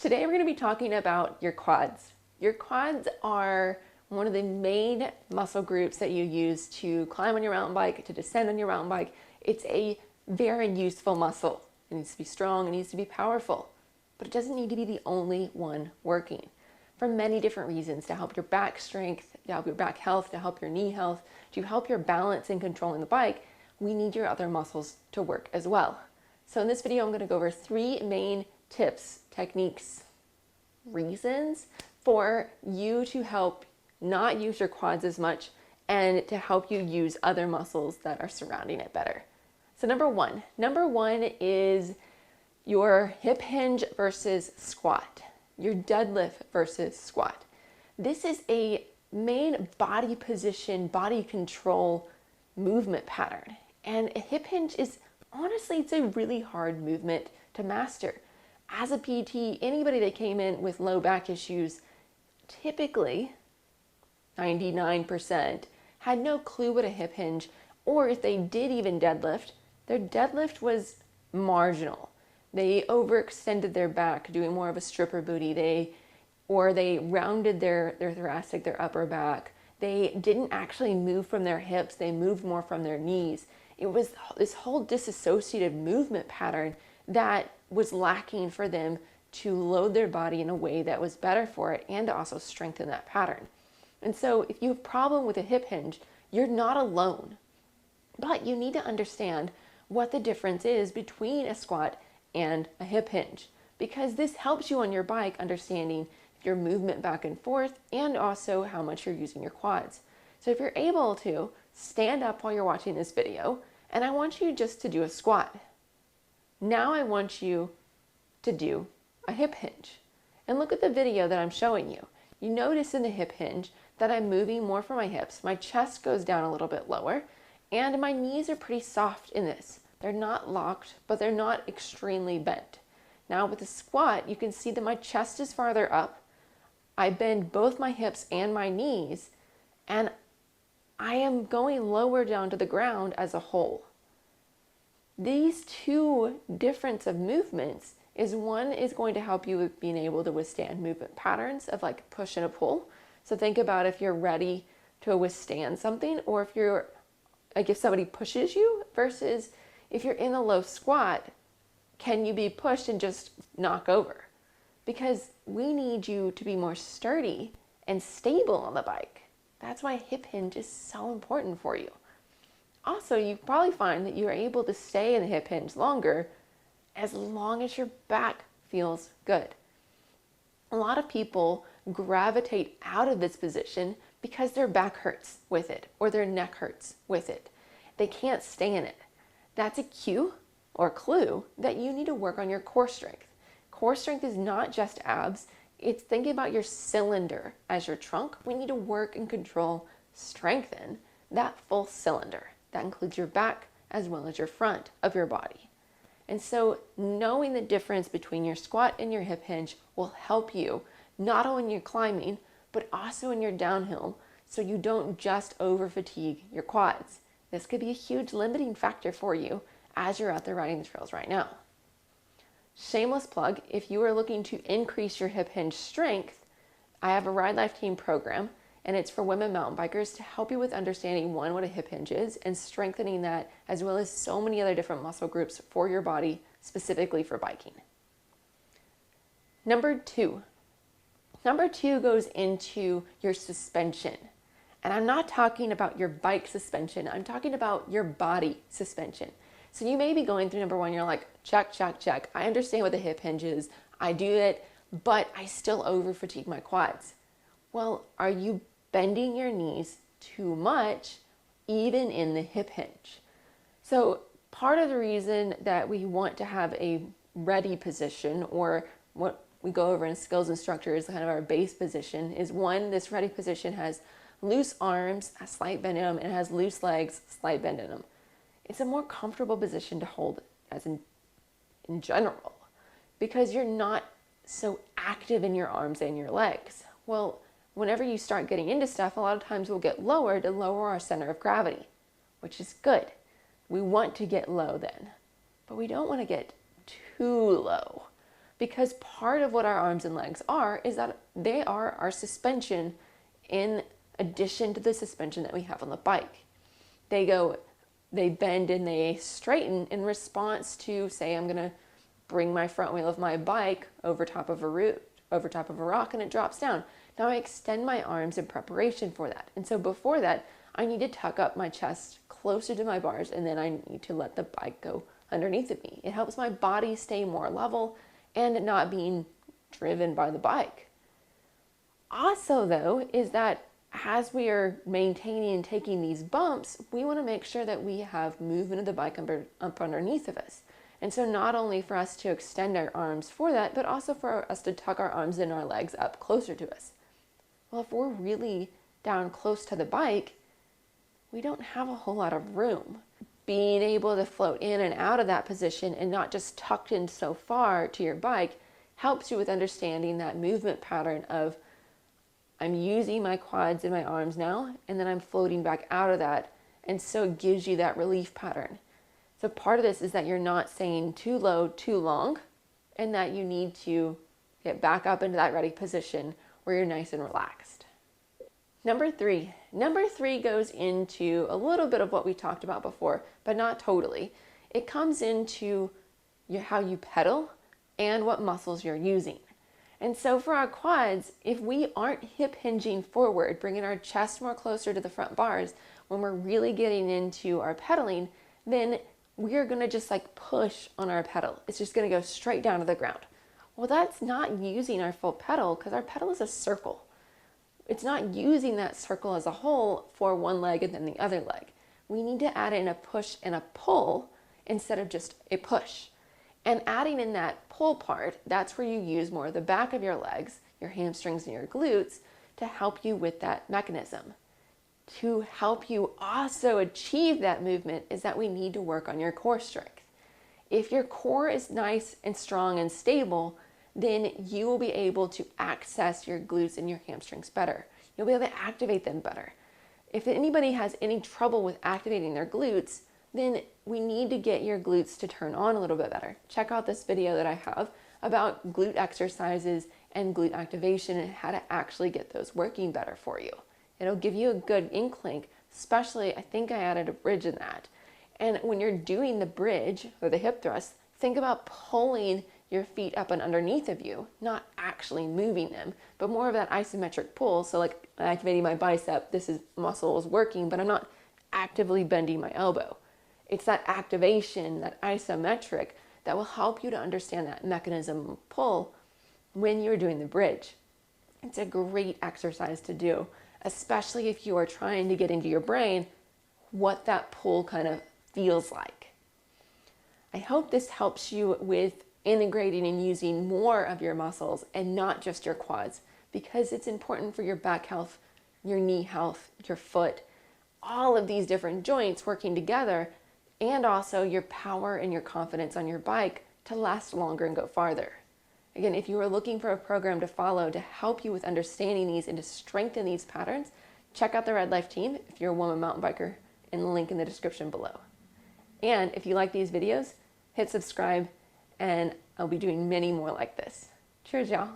Today we're going to be talking about your quads. Your quads are one of the main muscle groups that you use to climb on your mountain bike, to descend on your mountain bike. It's a very useful muscle. It needs to be strong, it needs to be powerful, but it doesn't need to be the only one working for many different reasons: to help your back strength, to help your back health, to help your knee health, to help your balance in controlling the bike. We need your other muscles to work as well. So in this video, I'm going to go over 3 main tips, techniques, reasons for you to help not use your quads as much and to help you use other muscles that are surrounding it better. So number one is your hip hinge versus squat, your deadlift versus squat. This is a main body position, body control movement pattern. And a hip hinge is, honestly, it's a really hard movement to master. As a PT, anybody that came in with low back issues, typically 99% had no clue what a hip hinge, or if they did even deadlift, their deadlift was marginal. They overextended their back, doing more of a stripper booty. They rounded their thoracic, their upper back. They didn't actually move from their hips. They moved more from their knees. It was this whole disassociative movement pattern that was lacking for them to load their body in a way that was better for it and to also strengthen that pattern. And so if you have a problem with a hip hinge, you're not alone. But you need to understand what the difference is between a squat and a hip hinge, because this helps you on your bike understanding your movement back and forth and also how much you're using your quads. So if you're able to stand up while you're watching this video, and I want you just to do a squat. Now I want you to do a hip hinge. And look at the video that I'm showing you. You notice in the hip hinge that I'm moving more from my hips. My chest goes down a little bit lower, and my knees are pretty soft in this. They're not locked, but they're not extremely bent. Now with the squat, you can see that my chest is farther up. I bend both my hips and my knees, and I am going lower down to the ground as a whole. These two difference of movements is one is going to help you with being able to withstand movement patterns of like push and a pull. So think about if you're ready to withstand something, or if you're like if somebody pushes you versus if you're in a low squat, can you be pushed and just knock over? Because we need you to be more sturdy and stable on the bike. That's why hip hinge is so important for you. Also, you probably find that you're able to stay in the hip hinge longer as long as your back feels good. A lot of people gravitate out of this position because their back hurts with it or their neck hurts with it. They can't stay in it. That's a cue or clue that you need to work on your core strength. Core strength is not just abs. It's thinking about your cylinder as your trunk. We need to work and control, strengthen that full cylinder. That includes your back as well as your front of your body. And so knowing the difference between your squat and your hip hinge will help you not only when you're climbing, but also when you're downhill, so you don't just over fatigue your quads. This could be a huge limiting factor for you as you're out there riding the trails right now. Shameless plug, if you are looking to increase your hip hinge strength, I have a Ride Life Team program, and it's for women mountain bikers to help you with understanding, one, what a hip hinge is and strengthening that, as well as so many other different muscle groups for your body, specifically for biking. Number two goes into your suspension. And I'm not talking about your bike suspension. I'm talking about your body suspension. So you may be going through number one, you're like, check, check, check. I understand what the hip hinge is. I do it, but I still over fatigue my quads. Well, are you bending your knees too much, even in the hip hinge? So part of the reason that we want to have a ready position, or what we go over in skills instructor is kind of our base position, is one, this ready position has loose arms, a slight bend in them, and it has loose legs, slight bend in them. It's a more comfortable position to hold as in general, because you're not so active in your arms and your legs. Well, whenever you start getting into stuff, a lot of times we'll get lower to lower our center of gravity, which is good. We want to get low then, but we don't want to get too low. because part of what our arms and legs are is that they are our suspension in addition to the suspension that we have on the bike. They bend and they straighten in response to, say, I'm going to bring my front wheel of my bike over top of a rock, and it drops down. Now I extend my arms in preparation for that. And so before that, I need to tuck up my chest closer to my bars, and then I need to let the bike go underneath of me. It helps my body stay more level and not being driven by the bike. Also, though, is that as we are maintaining and taking these bumps, we want to make sure that we have movement of the bike up underneath of us. And so not only for us to extend our arms for that, but also for us to tuck our arms and our legs up closer to us. Well, if we're really down close to the bike, we don't have a whole lot of room. Being able to float in and out of that position and not just tucked in so far to your bike helps you with understanding that movement pattern of I'm using my quads and my arms now, and then I'm floating back out of that. And so it gives you that relief pattern. So part of this is that you're not staying too low, too long, and that you need to get back up into that ready position where you're nice and relaxed. Number three goes into a little bit of what we talked about before, but not totally. It comes into how you pedal and what muscles you're using. And so for our quads, if we aren't hip hinging forward, bringing our chest more closer to the front bars, when we're really getting into our pedaling, then we're going to just like push on our pedal. It's just going to go straight down to the ground. Well, that's not using our full pedal, because our pedal is a circle. It's not using that circle as a whole for one leg and then the other leg. We need to add in a push and a pull instead of just a push. And adding in that pull part, that's where you use more of the back of your legs, your hamstrings and your glutes to help you with that mechanism. To help you also achieve that movement is that we need to work on your core strength. If your core is nice and strong and stable, then you will be able to access your glutes and your hamstrings better. You'll be able to activate them better. If anybody has any trouble with activating their glutes, then we need to get your glutes to turn on a little bit better. Check out this video that I have about glute exercises and glute activation and how to actually get those working better for you. It'll give you a good inkling, especially I think I added a bridge in that. And when you're doing the bridge or the hip thrust, think about pulling your feet up and underneath of you, not actually moving them, but more of that isometric pull. So like activating my bicep, muscle is working, but I'm not actively bending my elbow. It's that activation, that isometric, that will help you to understand that mechanism of pull when you're doing the bridge. It's a great exercise to do, especially if you are trying to get into your brain what that pull kind of feels like. I hope this helps you with integrating and using more of your muscles and not just your quads, because it's important for your back health, your knee health, your foot, all of these different joints working together, and also your power and your confidence on your bike to last longer and go farther. Again, if you are looking for a program to follow to help you with understanding these and to strengthen these patterns, check out the Red Life team if you're a woman mountain biker, and the link in the description below. And if you like these videos, hit subscribe, and I'll be doing many more like this. Cheers, y'all.